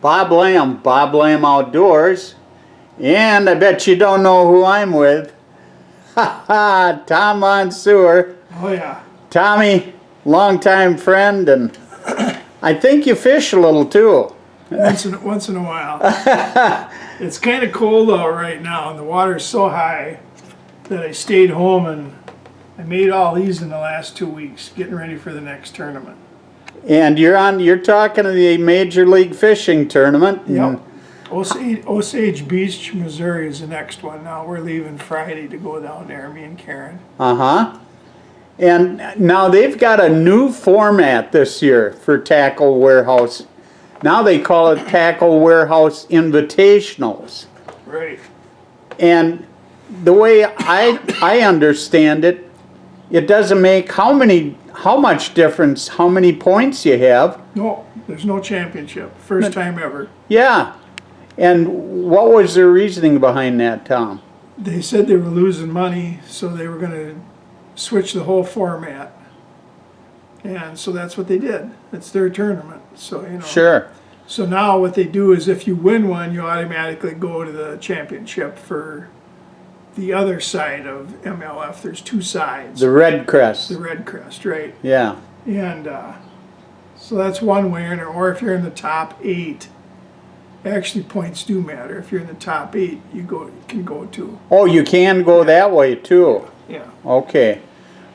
Bob Lamb Outdoors, and I bet you don't know who I'm with. Ha ha, Tom Monsoor. Oh yeah. Tommy, longtime friend, and I think you fish a little too. Once in a while. It's kind of cold out right now, and the water's so high that I stayed home and I made all these in the last 2 weeks, getting ready for the next tournament. And you're talking to the Major League Fishing Tournament. Yep. Osage Beach, Missouri is the next one. Now we're leaving Friday to go down there, me and Karen. Uh-huh. And now they've got a new format this year for Tackle Warehouse. Now they call it Tackle Warehouse Invitationals. Right. And the way I understand it, it doesn't make how much difference how many points you have. No, there's no championship. First time ever. Yeah. And what was their reasoning behind that, Tom? They said they were losing money, so they were going to switch the whole format. And so that's what they did. It's their tournament. So, you know. Sure. So now what they do is if you win one, you automatically go to the championship for the other side of MLF. There's two sides. The Red Crest. The Red Crest, right. Yeah. And so that's one way, or if you're in the top 8, actually points do matter. If you're in the top 8, you can go too. Oh, you can go that way too. Yeah. Okay.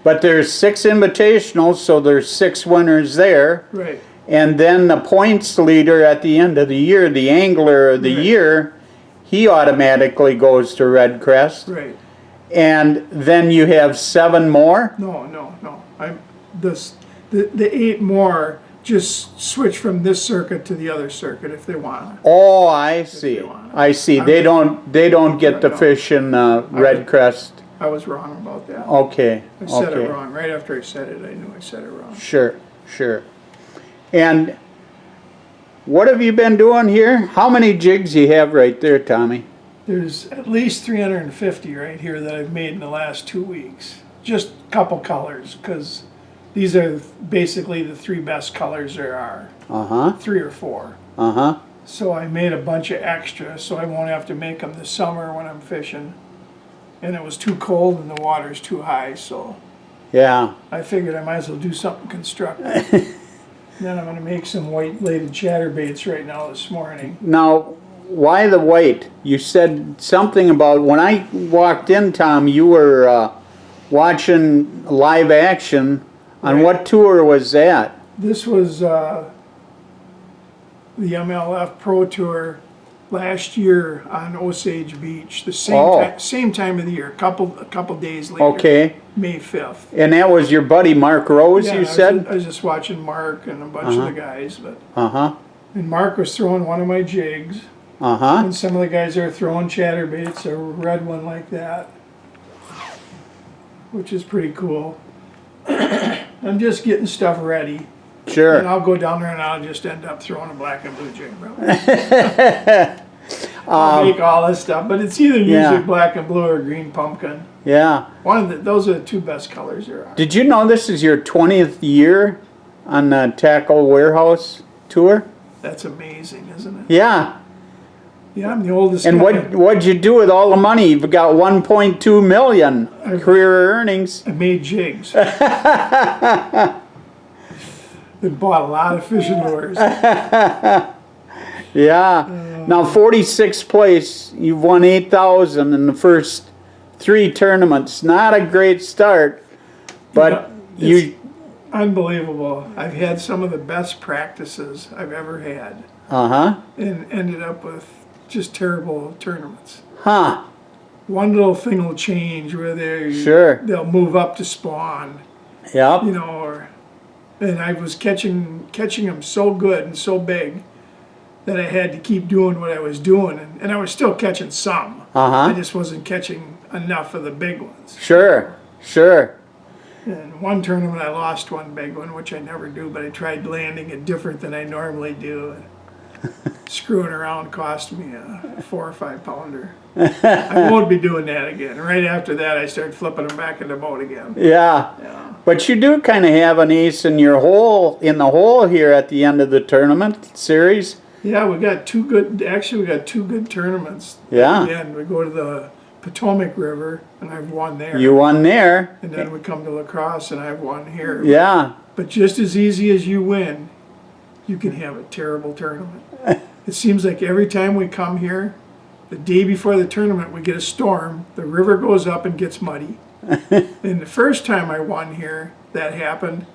But there's 6 invitationals, so there's 6 winners there. Right. And then the points leader at the end of the year, the angler of the year, he automatically goes to Red Crest. Right. And then you have 7 more? No. The 8 more just switch from this circuit to the other circuit if they want. Oh, I see. I see. They don't get to fish in Red Crest. I was wrong about that. Okay. I said it wrong. Right after I said it, I knew I said it wrong. Sure. And what have you been doing here? How many jigs you have right there, Tommy? There's at least 350 right here that I've made in the last 2 weeks. Just a couple colors, because these are basically the 3 best colors there are. 3 or 4. So I made a bunch of extra, so I won't have to make them this summer when I'm fishing. And it was too cold and the water's too high, so yeah, I figured I might as well do something constructive. Then I'm going to make some white-bladed chatterbaits right now this morning. Now, why the white? You said something about, when I walked in, Tom, you were watching live action. On what tour was that? This was the MLF Pro Tour last year on Osage Beach, the same time of the year, a couple days later. Okay. May 5th. And that was your buddy Mark Rose, you said? I was just watching Mark and a bunch of the guys, but and Mark was throwing one of my jigs. And some of the guys are throwing chatterbaits, a red one like that, which is pretty cool. I'm just getting stuff ready. Sure. And I'll go down there and I'll just end up throwing a black and blue jig, probably. I'll make all this stuff, but it's either usually black and blue or green pumpkin. Yeah. Those are the 2 best colors there are. Did you know this is your 20th year on the Tackle Warehouse tour? That's amazing, isn't it? Yeah. Yeah, I'm the oldest. And what'd you do with all the money? You've got 1.2 million career earnings. I made jigs. I bought a lot of fishing lures. Yeah. Now 46th place, you've won $8,000 in the first 3 tournaments. Not a great start, but it's unbelievable. I've had some of the best practices I've ever had. And ended up with just terrible tournaments. One little thing will change where they'll move up to spawn. Yep. You know, and I was catching them so good and so big that I had to keep doing what I was doing, and I was still catching some. I just wasn't catching enough of the big ones. Sure. And one tournament I lost one big one, which I never do, but I tried landing it different than I normally do. Screwing around cost me a 4 or 5 pounder. I won't be doing that again. Right after that, I started flipping them back in the boat again. Yeah. But you do kind of have an ace in your hole, in the hole here at the end of the tournament series. Yeah, we got two good. Actually, we got two good tournaments. Yeah. And we go to the Potomac River, and I've won there. You won there. And then we come to La Crosse, and I've won here. Yeah. But just as easy as you win, you can have a terrible tournament. It seems like every time we come here, the day before the tournament, we get a storm. The river goes up and gets muddy. And the first time I won here, that happened.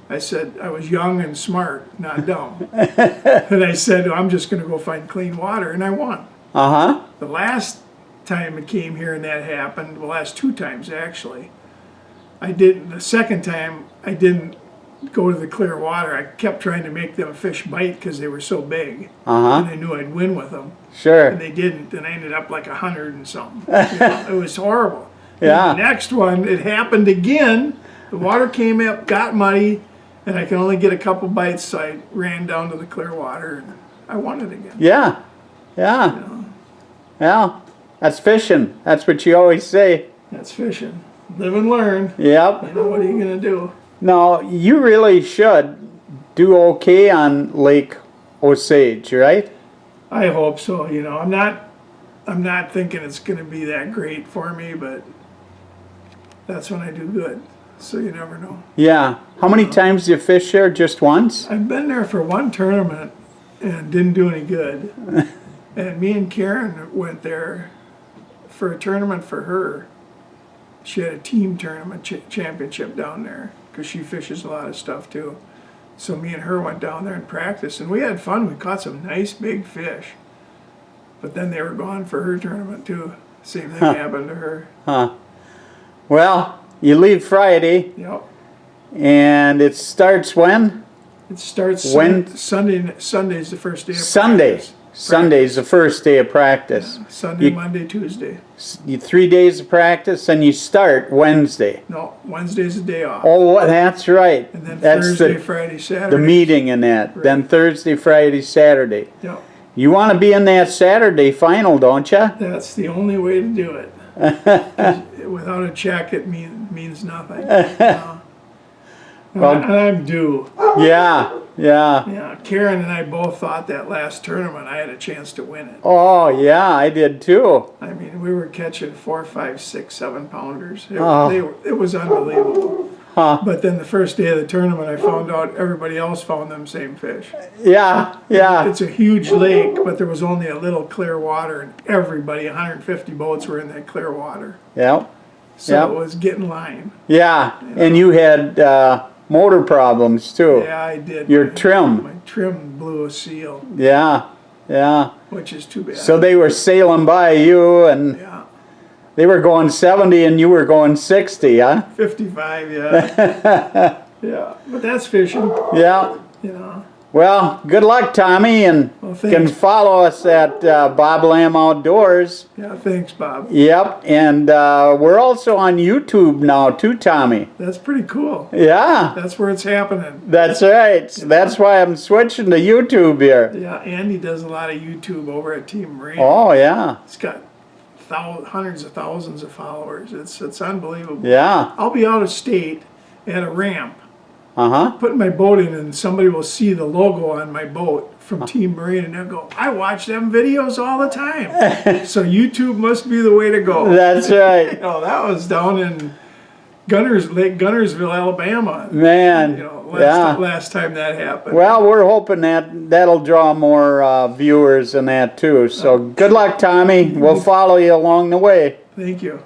I said, I was young and smart, not dumb. And I said, I'm just going to go find clean water, and I won. Uh-huh. The last time it came here and that happened, the last two times actually, the second time I didn't go to the clear water. I kept trying to make them fish bite because they were so big. Uh-huh. And I knew I'd win with them. Sure. And they didn't, and I ended up like 100 and something. It was horrible. Yeah. And the next one, it happened again. The water came up, got muddy, and I could only get a couple bites, so I ran down to the clear water, and I won it again. Yeah. Yeah. You know, Yeah. That's fishing. That's what you always say. that's fishing. Live and learn. Yep. You know, what are you going to do? No, you really should do okay on Lake Osage, right? I hope so. You know, I'm not thinking it's going to be that great for me, but that's when I do good. So you never know. Yeah. How many times do you fish there? Just once? I've been there for one tournament and didn't do any good. And me and Karen went there for a tournament for her. She had a team tournament championship down there because she fishes a lot of stuff too. So me and her went down there and practiced, and we had fun. We caught some nice big fish. But then they were gone for her tournament too. Same thing happened to her. Huh. Well, you leave Friday, Yep. and it starts when? It starts When? Sunday. Sunday's the first day of Sunday. practice. Sunday's the first day of practice. Sunday, You- Monday, Tuesday. You 3 days of practice, and you start Wednesday. No, Wednesday's the day off. Oh, that's right. And then That's Thursday, Friday, Saturday. the meeting in that. Right. Then Thursday, Friday, Saturday. Yep. You want to be in that Saturday final, don't you? That's the only way to do it. 'Cause without a check, it means nothing. Well- And I'm due. Yeah, yeah. Yeah, Karen and I both thought that last tournament I had a chance to win it. Oh, yeah, I did too. I mean, we were catching 4, 5, 6, 7 pounders. Oh. It was unbelievable. Huh. But then the first day of the tournament, I found out everybody else found them same fish. Yeah, yeah. It's a huge lake, but there was only a little clear water, and everybody, 150 boats, were in that clear water. Yep. So Yep. it was getting line. Yeah, and you had motor problems too. Yeah, I did. Your trim. My trim blew a seal, Yeah, yeah. which is too bad. So they were sailing by you, and Yeah, they were going 70 and you were going 60, huh? 55, yeah. Yeah, but that's fishing, Yeah. you know. Well, good luck, Tommy, and Well, you thanks. can follow us at Bob Lamb Outdoors. Yeah, thanks, Bob. Yep, and we're also on YouTube now too, Tommy. That's pretty cool. Yeah, That's where it's happening. that's right. That's why I'm switching to YouTube here. Yeah, Andy does a lot of YouTube over at Team Marine. Oh, yeah, He's got hundreds of thousands of followers. It's unbelievable. yeah, I'll be out of state at a ramp, uh-huh. putting my boat in, and somebody will see the logo on my boat from Team Marine, and they'll go, I watch them videos all the time. So YouTube must be the way to go. That's right. Oh, that was down in Lake Gunnersville, Alabama. Man, You know, yeah. last time that happened. Well, we're hoping that that'll draw more viewers and that too. So good luck, Tommy. We'll follow you along the way. Thank you.